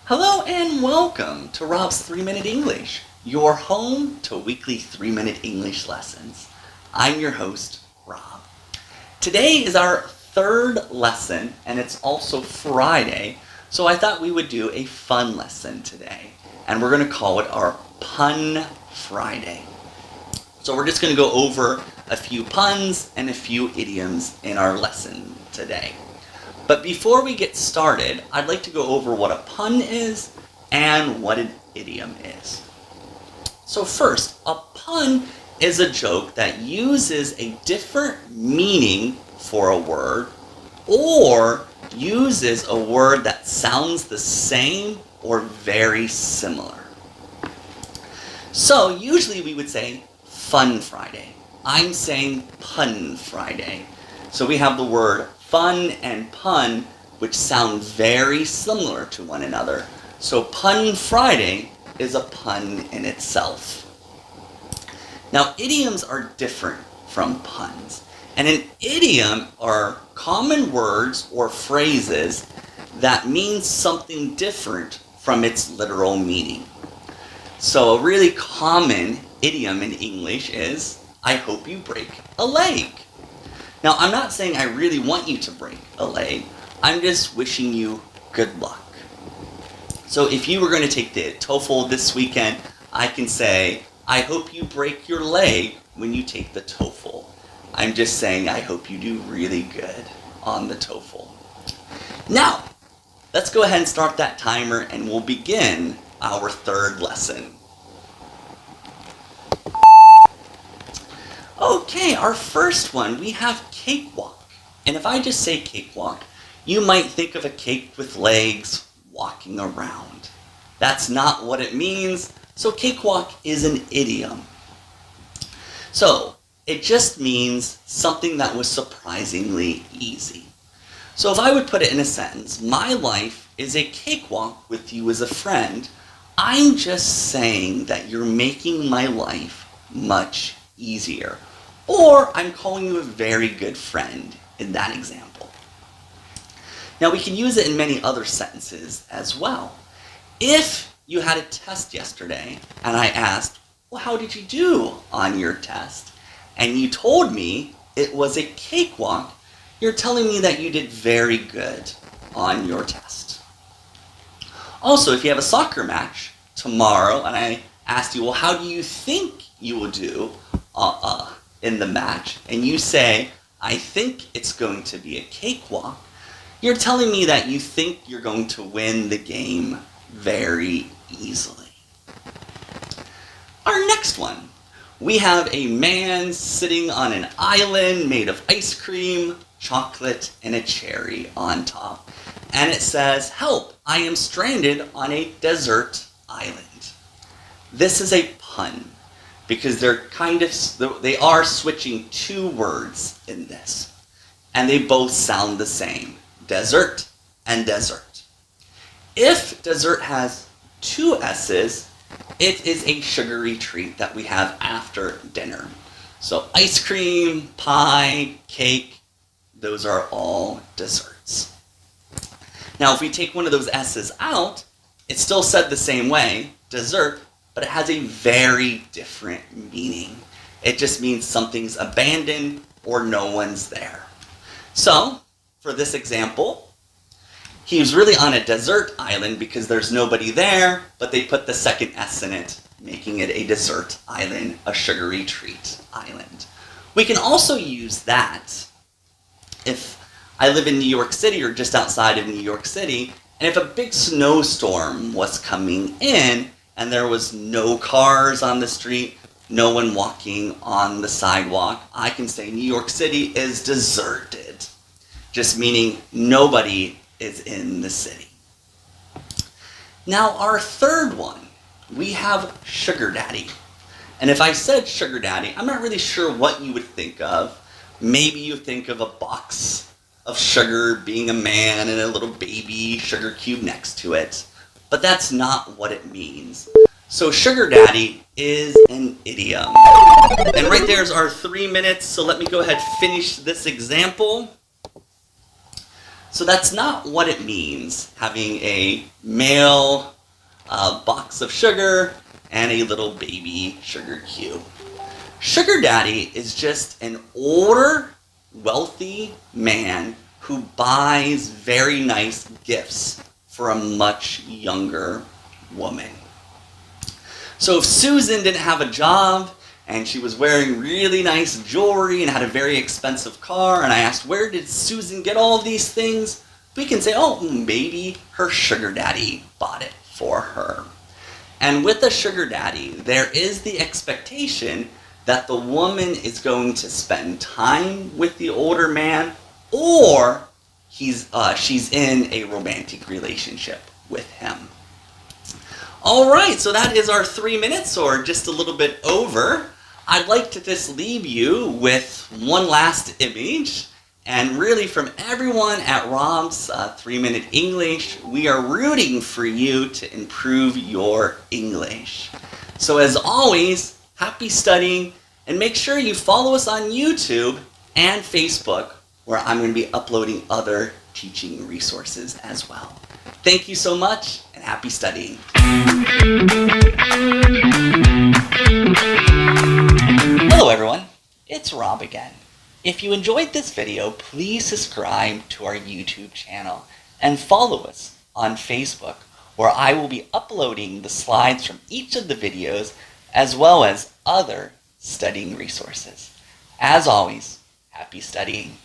Hello and welcome to Rob's 3-Minute English, your home to weekly 3-minute English lessons. I'm your host, Rob. Today is our third lesson, and it's also Friday, so I thought we would do a fun lesson today, and we're going to call it our Pun Friday. So we're just going to go over a few puns and a few idioms in our lesson today. But before we get started, I'd like to go over what a pun is and what an idiom is. So first, a pun is a joke that uses a different meaning for a word or uses a word that sounds the same or very similar. So usually we would say Fun Friday. I'm saying Pun Friday. So we have the word fun and pun, which sound very similar to one another. So Pun Friday is a pun in itself. Now, idioms are different from puns. And an idiom are common words or phrases that mean something different from its literal meaning. So a really common idiom in English is, I hope you break a leg. Now, I'm not saying I really want you to break a leg. I'm just wishing you good luck. So if you were going to take the TOEFL this weekend, I can say, I hope you break your leg when you take the TOEFL. I'm just saying I hope you do really good on the TOEFL. Now, let's go ahead and start that timer and we'll begin our third lesson. Okay, our first one, we have cakewalk. And if I just say cakewalk, you might think of a cake with legs walking around. That's not what it means, so cakewalk is an idiom. So, it just means something that was surprisingly easy. So if I would put it in a sentence, my life is a cakewalk with you as a friend, I'm just saying that you're making my life much easier. Or I'm calling you a very good friend in that example. Now we can use it in many other sentences as well. If you had a test yesterday and I asked, well, how did you do on your test? And you told me it was a cakewalk, you're telling me that you did very good on your test. Also, if you have a soccer match tomorrow and I asked you, well, how do you think you will do in the match, and you say, I think it's going to be a cakewalk, you're telling me that you think you're going to win the game very easily. Our next one, we have a man sitting on an island made of ice cream, chocolate, and a cherry on top. And it says, help, I am stranded on a desert island. This is a pun, because they are switching two words in this. And they both sound the same, desert and desert. If dessert has two S's, it is a sugary treat that we have after dinner. So ice cream, pie, cake, those are all desserts. Now if we take one of those S's out, it's still said the same way, dessert, but it has a very different meaning. It just means something's abandoned or no one's there. So, for this example, he was really on a desert island because there's nobody there, but they put the second S in it, making it a desert island, a sugary treat island. We can also use that if I live in New York City or just outside of New York City, and if a big snowstorm was coming in, and there was no cars on the street, no one walking on the sidewalk, I can say New York City is deserted, just meaning nobody is in the city. Now our third one, we have sugar daddy. And if I said sugar daddy, I'm not really sure what you would think of. Maybe you think of a box of sugar being a man and a little baby sugar cube next to it. But that's not what it means. So sugar daddy is an idiom. And right there's our 3 minutes, so let me go ahead and finish this example. So that's not what it means, having a male box of sugar and a little baby sugar cube. Sugar daddy is just an older, wealthy man who buys very nice gifts for a much younger woman. So if Susan didn't have a job and she was wearing really nice jewelry and had a very expensive car, and I asked, where did Susan get all of these things? We can say, oh, maybe her sugar daddy bought it for her. And with a sugar daddy, there is the expectation that the woman is going to spend time with the older man, or she's in a romantic relationship with him. All right, so that is our 3 minutes, or just a little bit over. I'd like to just leave you with one last image. And really, from everyone at Rob's 3-Minute English, we are rooting for you to improve your English. So as always, happy studying, and make sure you follow us on YouTube and Facebook, where I'm going to be uploading other teaching resources as well. Thank you so much, and happy studying. Hello everyone, it's Rob again. If you enjoyed this video, please subscribe to our YouTube channel and follow us on Facebook, where I will be uploading the slides from each of the videos as well as other studying resources. As always, happy studying.